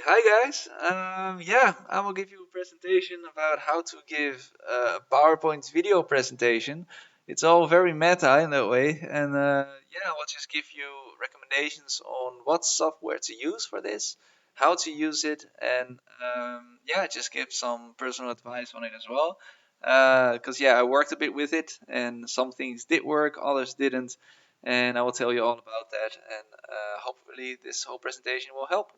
Hi guys. Yeah, I will give you a presentation about how to give a PowerPoint video presentation. It's all very meta in that way, and yeah, I will just give you recommendations on what software to use for this, how to use it, and yeah, just give some personal advice on it as well. Because yeah, I worked a bit with it, and some things did work, others didn't, and I will tell you all about that. And hopefully, this whole presentation will help.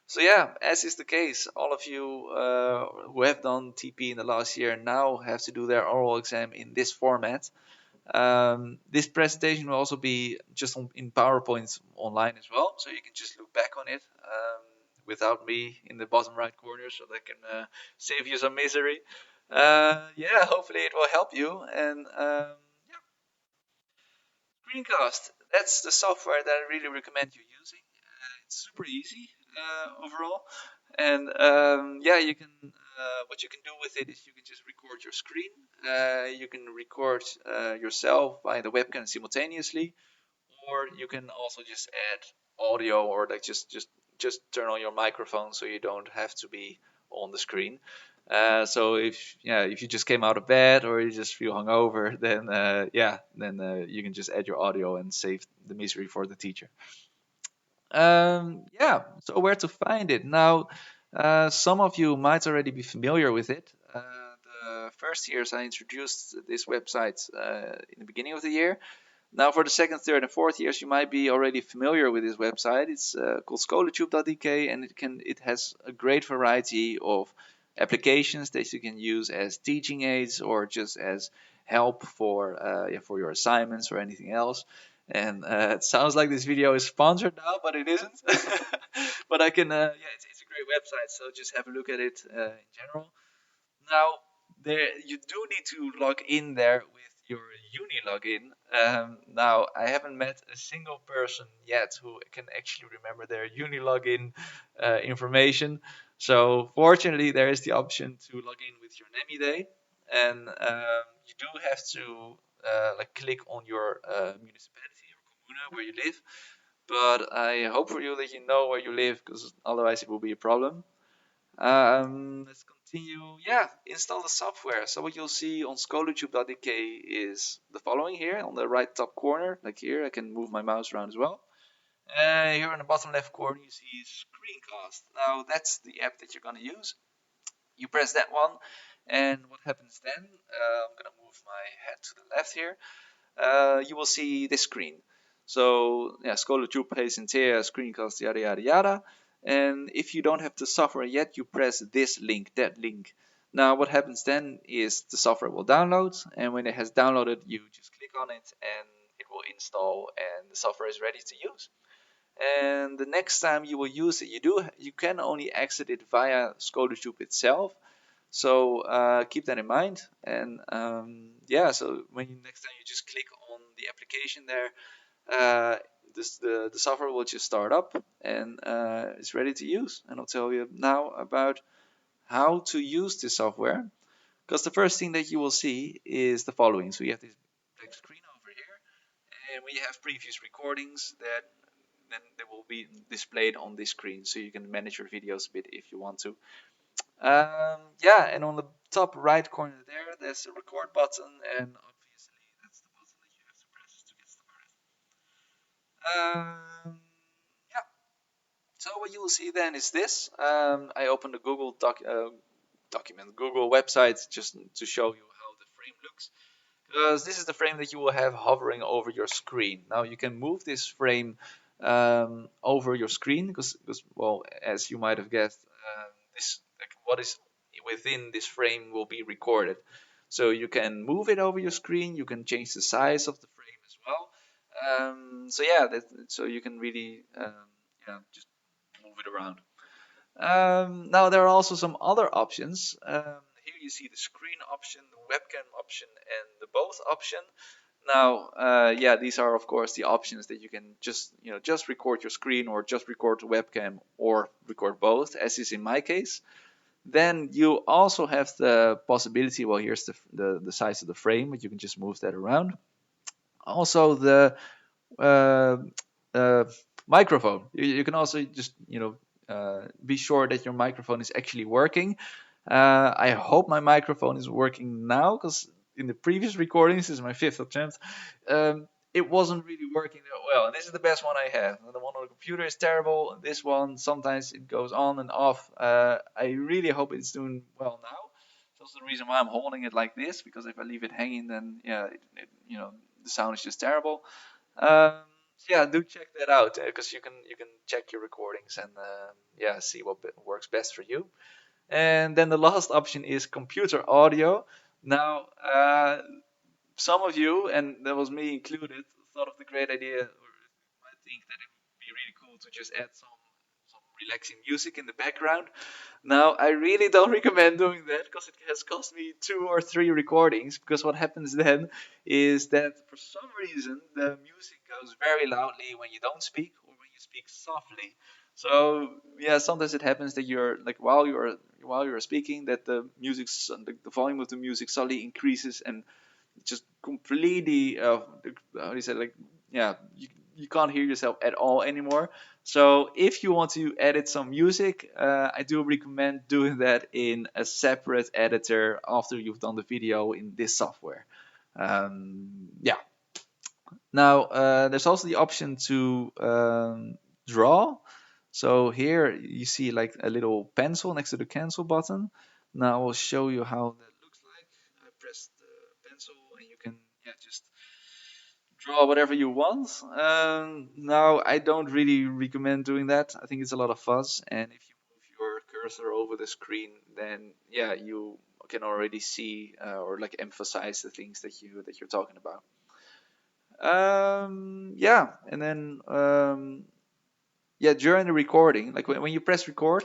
So yeah, as is the case, all of you who have done TP in the last year now have to do their oral exam in this format. This presentation will also be just in PowerPoint online as well, so you can just look back on it without me in the bottom right corner, so that can save you some misery. Yeah, hopefully it will help you. And yeah, Screencast, that's the software that I really recommend you using. It's super easy overall. And yeah, you can. What you can do with it is you can just record your screen. You can record yourself by the webcam simultaneously, or you can also just add audio, or like just turn on your microphone so you don't have to be on the screen. So if you just came out of bed or you just feel hungover, then you can just add your audio and save the misery for the teacher. Yeah, so where to find it? Now, some of you might already be familiar with it. The first years I introduced this website in the beginning of the year. Now, for the second, third, and fourth years, you might be already familiar with this website. It's called skoletube.dk, and it has a great variety of applications that you can use as teaching aids or just as help for your assignments or anything else. And it sounds like this video is sponsored now, but it isn't. But I can, yeah, it's a great website, so just have a look at it in general. Now, there you do need to log in there with your uni login. Now, I haven't met a single person yet who can actually remember their uni login information. So, fortunately, there is the option to log in with your NEMI day, and you do have to like click on your municipality or commune where you live. But I hope for you that you know where you live, because otherwise it will be a problem. Let's continue. Yeah, install the software. So what you'll see on skoletube.dk is the following here on the right top corner. Like here, I can move my mouse around as well. Here in the bottom left corner, you see Screencast. Now that's the app that you're gonna use. You press that one, and what happens then? I'm gonna move my head to the left here. You will see this screen. So yeah, Skoletube presentera Screencast, yada yada yada. And if you don't have the software yet, you press this link, that link. Now what happens then is the software will download, and when it has downloaded, you just click on it and it will install, and the software is ready to use. And the next time you will use it, you can only exit it via Skoletube itself. So keep that in mind. And yeah, so next time you just click on the application there, uh, the software will just start up and it's ready to use. And I'll tell you now about how to use this software. Because the first thing that you will see is the following. So you have this black screen over here, and we have previous recordings that then they will be displayed on this screen, so you can manage your videos a bit if you want to. Yeah, and on the top right corner there, there's a record button, and obviously that's the button that you have to press to get started. Yeah, so what you will see then is this. I opened the Google website just to show you how the frame looks. Because this is the frame that you will have hovering over your screen. Now you can move this frame over your screen because, well, as you might have guessed, what is within this frame will be recorded. So you can move it over your screen. You can change the size of the frame as well. So yeah, so you can really just move it around. Now there are also some other options. Here you see the screen option, the webcam option, and the both option. Now, yeah, these are of course the options that you can just record your screen or just record the webcam or record both, as is in my case. Then you also have the possibility. Well, here's the size of the frame, but you can just move that around. Also, the uh, uh, microphone. You can also just be sure that your microphone is actually working. I hope my microphone is working now, because in the previous recordings, this is my fifth attempt, it wasn't really working that well. This is the best one I have. The one on the computer is terrible. This one, sometimes it goes on and off. I really hope it's doing well now. That's the reason why I'm holding it like this, because if I leave it hanging, then yeah, the sound is just terrible. So yeah, do check that out, because you can check your recordings and yeah, see what works best for you. And then the last option is computer audio. Now, some of you, and that was me included, thought of the great idea, or might think that it would be really cool to just add some relaxing music in the background. Now, I really don't recommend doing that, because it has cost me 2 or 3 recordings. Because what happens then is that for some reason the music goes very loudly when you don't speak, or when you speak softly. So yeah, sometimes it happens that you're like, while you're speaking, that the volume of the music suddenly increases and just completely how do you say, like, yeah, you can't hear yourself at all anymore. So if you want to edit some music, I do recommend doing that in a separate editor after you've done the video in this software. Yeah. Now, there's also the option to draw. So here you see like a little pencil next to the cancel button. Now I will show you how that looks like. I press the pencil and you can, yeah, just draw whatever you want. Now I don't really recommend doing that. I think it's a lot of fuzz, and if you move your cursor over the screen, then yeah, you can already see or like emphasize the things that you're talking about. Yeah, and then yeah, during the recording, like when you press record,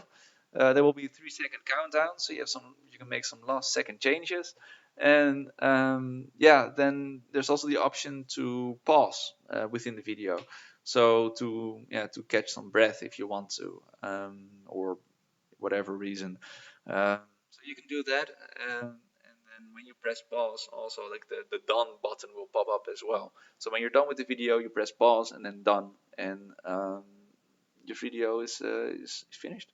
there will be a 3 second countdown, so you can make some last second changes, and yeah, then there's also the option to pause within the video, so to catch some breath if you want to, or whatever reason. So you can do that, and then when you press pause, also like the done button will pop up as well. So when you're done with the video, you press pause and then done, and your video is finished.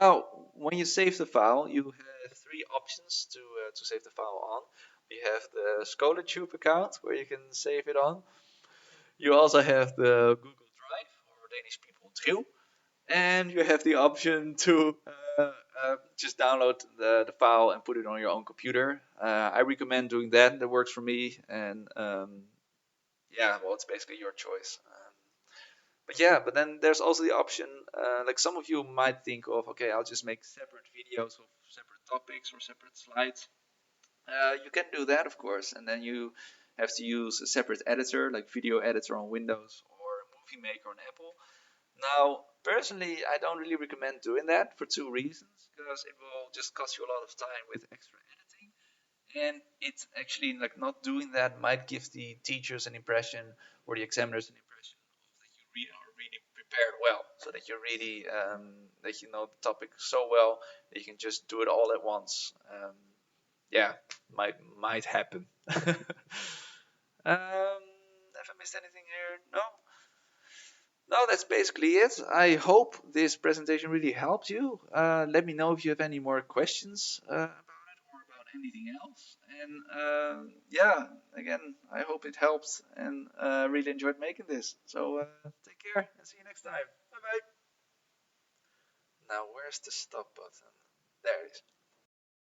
Now, when you save the file, you have 3 options to save the file on. You have the skoletube account where you can save it on. You also have the Google Drive, or Danish people Drill, and you have the option to just download the file and put it on your own computer. I recommend doing that. That works for me, and yeah, well, it's basically your choice. But yeah, but then there's also the option, like some of you might think of, okay, I'll just make separate videos of separate topics or separate slides. You can do that, of course, and then you have to use a separate editor, like video editor on Windows or Movie Maker on Apple. Now, personally, I don't really recommend doing that for 2 reasons, because it will just cost you a lot of time with extra editing, and it's actually like not doing that might give the teachers an impression, or the examiners an impression of that you really are really prepared well, so that you really that you know the topic so well that you can just do it all at once. Yeah, might happen. Have I missed anything here? No. No, that's basically it. I hope this presentation really helped you. Let me know if you have any more questions about it, or about anything else. And yeah, again, I hope it helped, and really enjoyed making this. So take care and see you next time. Bye bye. Now, where's the stop button? There it is.